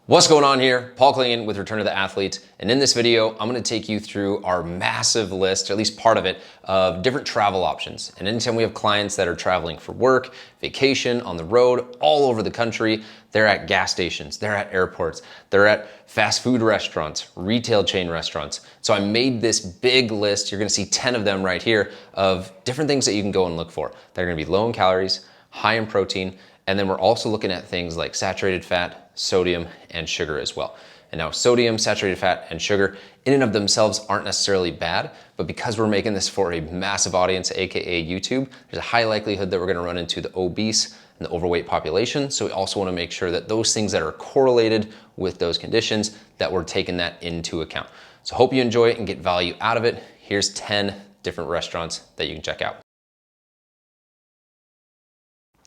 What's going on here? Paul Klingon with Return to the Athlete, and in this video, I'm gonna take you through our massive list, or at least part of it, of different travel options. And anytime we have clients that are traveling for work, vacation, on the road, all over the country, they're at gas stations, they're at airports, they're at fast food restaurants, retail chain restaurants. So I made this big list, you're gonna see 10 of them right here, of different things that you can go and look for. They're gonna be low in calories, high in protein, and then we're also looking at things like saturated fat, sodium, and sugar as well. And now sodium, saturated fat, and sugar in and of themselves aren't necessarily bad, but because we're making this for a massive audience, AKA YouTube, there's a high likelihood that we're gonna run into the obese and the overweight population. So we also wanna make sure that those things that are correlated with those conditions, that we're taking that into account. So hope you enjoy it and get value out of it. Here's 10 different restaurants that you can check out.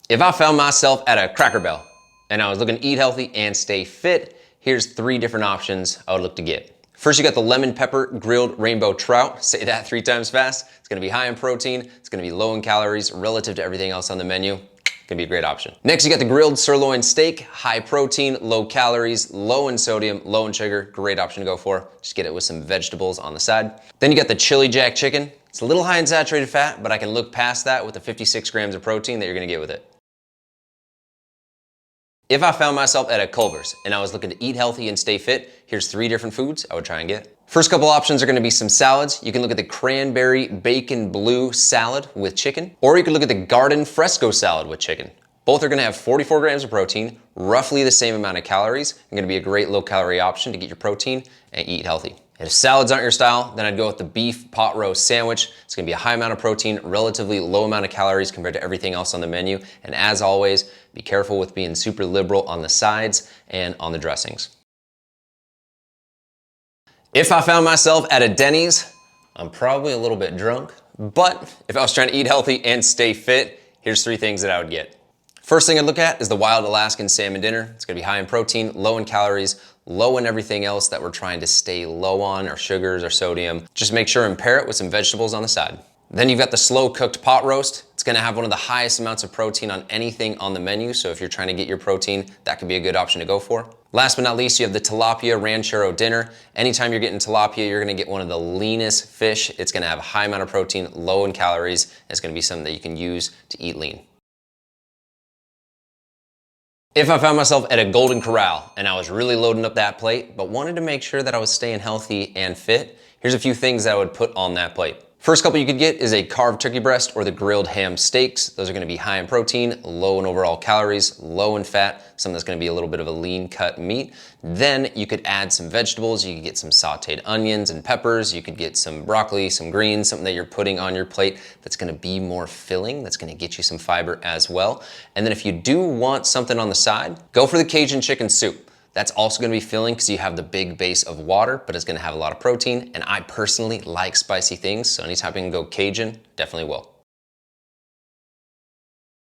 If I found myself at a Cracker Barrel and I was looking to eat healthy and stay fit, here's 3 different options I would look to get. First, you got the lemon pepper grilled rainbow trout. Say that 3 times fast. It's gonna be high in protein, it's gonna be low in calories relative to everything else on the menu. Gonna be a great option. Next, you got the grilled sirloin steak, high protein, low calories, low in sodium, low in sugar. Great option to go for. Just get it with some vegetables on the side. Then you got the chili jack chicken. It's a little high in saturated fat, but I can look past that with the 56 grams of protein that you're gonna get with it. If I found myself at a Culver's and I was looking to eat healthy and stay fit, here's 3 different foods I would try and get. First couple options are gonna be some salads. You can look at the cranberry bacon blue salad with chicken, or you can look at the garden fresco salad with chicken. Both are gonna have 44 grams of protein, roughly the same amount of calories, and gonna be a great low calorie option to get your protein and eat healthy. And if salads aren't your style, then I'd go with the beef pot roast sandwich. It's gonna be a high amount of protein, relatively low amount of calories compared to everything else on the menu. And as always, be careful with being super liberal on the sides and on the dressings. If I found myself at a Denny's, I'm probably a little bit drunk, but if I was trying to eat healthy and stay fit, here's 3 things that I would get. First thing I'd look at is the wild Alaskan salmon dinner. It's gonna be high in protein, low in calories, low in everything else that we're trying to stay low on, or sugars or sodium. Just make sure and pair it with some vegetables on the side. Then you've got the slow cooked pot roast. It's gonna have one of the highest amounts of protein on anything on the menu, so if you're trying to get your protein, that could be a good option to go for. Last but not least, you have the tilapia ranchero dinner. Anytime you're getting tilapia, you're gonna get one of the leanest fish. It's gonna have a high amount of protein, low in calories, and it's gonna be something that you can use to eat lean. If I found myself at a Golden Corral and I was really loading up that plate, but wanted to make sure that I was staying healthy and fit, here's a few things that I would put on that plate. First couple you could get is a carved turkey breast or the grilled ham steaks. Those are gonna be high in protein, low in overall calories, low in fat, something that's gonna be a little bit of a lean cut meat. Then you could add some vegetables. You could get some sauteed onions and peppers. You could get some broccoli, some greens, something that you're putting on your plate that's gonna be more filling, that's gonna get you some fiber as well. And then if you do want something on the side, go for the Cajun chicken soup. That's also gonna be filling because you have the big base of water, but it's gonna have a lot of protein. And I personally like spicy things, so anytime I can go Cajun, definitely will.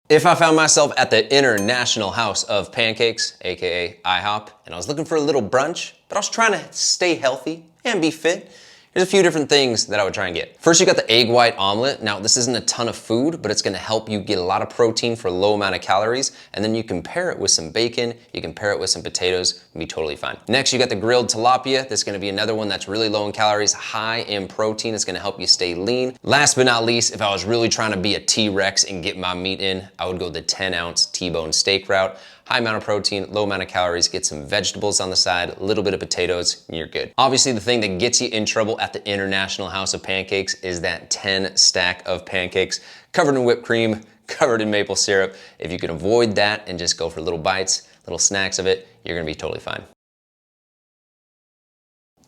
If I found myself at the International House of Pancakes, AKA IHOP, and I was looking for a little brunch, but I was trying to stay healthy and be fit, here's a few different things that I would try and get. First, you got the egg white omelet. Now, this isn't a ton of food, but it's gonna help you get a lot of protein for a low amount of calories, and then you can pair it with some bacon, you can pair it with some potatoes, and be totally fine. Next, you got the grilled tilapia. That's gonna be another one that's really low in calories, high in protein. It's gonna help you stay lean. Last but not least, if I was really trying to be a T-Rex and get my meat in, I would go the 10-ounce T-bone steak route. High amount of protein, low amount of calories, get some vegetables on the side, a little bit of potatoes, and you're good. Obviously, the thing that gets you in trouble at the International House of Pancakes is that 10 stack of pancakes covered in whipped cream, covered in maple syrup. If you can avoid that and just go for little bites, little snacks of it, you're gonna be totally fine.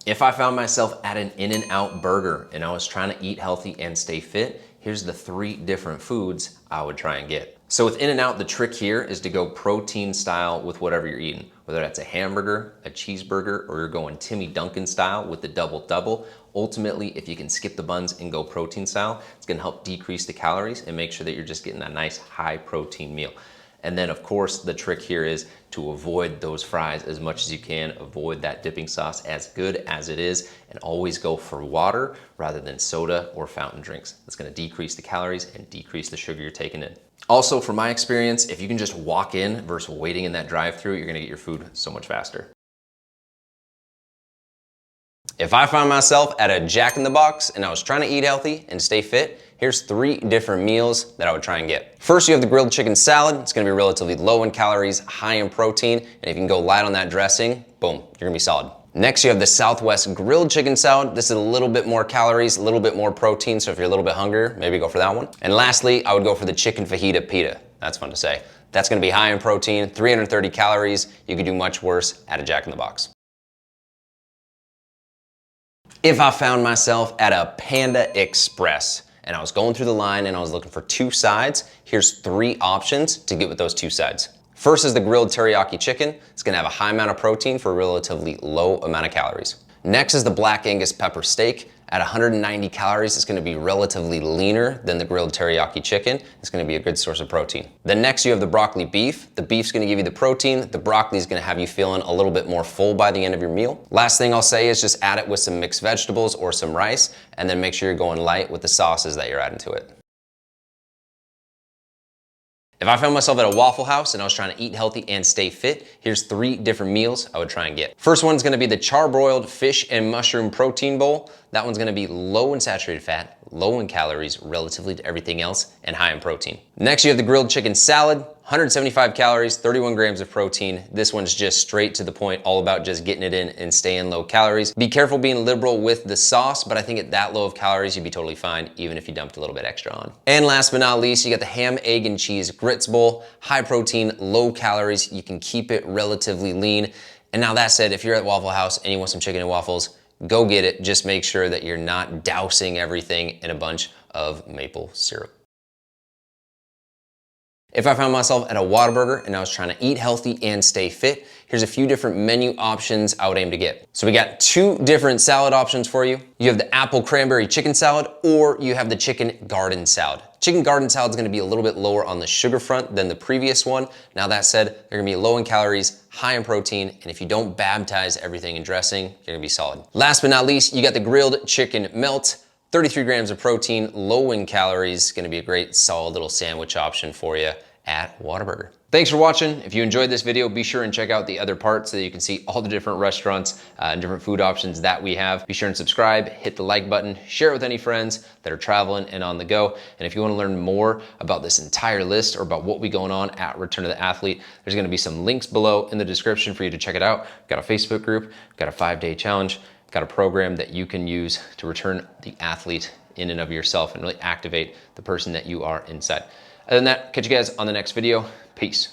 If I found myself at an In-N-Out burger and I was trying to eat healthy and stay fit, here's the 3 different foods I would try and get. So with In-N-Out, the trick here is to go protein style with whatever you're eating, whether that's a hamburger, a cheeseburger, or you're going Timmy Duncan style with the double-double. Ultimately, if you can skip the buns and go protein style, it's gonna help decrease the calories and make sure that you're just getting that nice high protein meal. And then of course, the trick here is to avoid those fries as much as you can, avoid that dipping sauce as good as it is, and always go for water rather than soda or fountain drinks. That's gonna decrease the calories and decrease the sugar you're taking in. Also, from my experience, if you can just walk in versus waiting in that drive-thru, you're gonna get your food so much faster. If I found myself at a Jack in the Box and I was trying to eat healthy and stay fit, here's 3 different meals that I would try and get. First, you have the grilled chicken salad. It's gonna be relatively low in calories, high in protein, and if you can go light on that dressing, boom, you're gonna be solid. Next, you have the Southwest grilled chicken salad. This is a little bit more calories, a little bit more protein, so if you're a little bit hungrier, maybe go for that one. And lastly, I would go for the chicken fajita pita. That's fun to say. That's gonna be high in protein, 330 calories. You could do much worse at a Jack in the Box. If I found myself at a Panda Express and I was going through the line and I was looking for 2 sides, here's 3 options to get with those 2 sides. First is the grilled teriyaki chicken. It's gonna have a high amount of protein for a relatively low amount of calories. Next is the black Angus pepper steak. At 190 calories, it's gonna be relatively leaner than the grilled teriyaki chicken. It's gonna be a good source of protein. Then next you have the broccoli beef. The beef's gonna give you the protein. The broccoli is gonna have you feeling a little bit more full by the end of your meal. Last thing I'll say is just add it with some mixed vegetables or some rice, and then make sure you're going light with the sauces that you're adding to it. If I found myself at a Waffle House and I was trying to eat healthy and stay fit, here's 3 different meals I would try and get. First one's gonna be the charbroiled fish and mushroom protein bowl. That one's gonna be low in saturated fat, low in calories relatively to everything else, and high in protein. Next, you have the grilled chicken salad, 175 calories, 31 grams of protein. This one's just straight to the point, all about just getting it in and staying low calories. Be careful being liberal with the sauce, but I think at that low of calories, you'd be totally fine, even if you dumped a little bit extra on. And last but not least, you got the ham, egg, and cheese grits bowl, high protein, low calories. You can keep it relatively lean. And now that said, if you're at Waffle House and you want some chicken and waffles, go get it. Just make sure that you're not dousing everything in a bunch of maple syrup. If I found myself at a Whataburger and I was trying to eat healthy and stay fit, here's a few different menu options I would aim to get. So we got 2 different salad options for you. You have the apple cranberry chicken salad, or you have the chicken garden salad. Chicken garden salad is gonna be a little bit lower on the sugar front than the previous one. Now that said, they're gonna be low in calories, high in protein, and if you don't baptize everything in dressing, you're gonna be solid. Last but not least, you got the grilled chicken melt. 33 grams of protein, low in calories, gonna be a great solid little sandwich option for you at Whataburger. Thanks for watching. If you enjoyed this video, be sure and check out the other parts so that you can see all the different restaurants and different food options that we have. Be sure and subscribe, hit the like button, share it with any friends that are traveling and on the go. And if you wanna learn more about this entire list or about what we going on at Return of the Athlete, there's gonna be some links below in the description for you to check it out. We've got a Facebook group, we've got a 5-day challenge, got a program that you can use to return the athlete in and of yourself and really activate the person that you are inside. Other than that, catch you guys on the next video. Peace.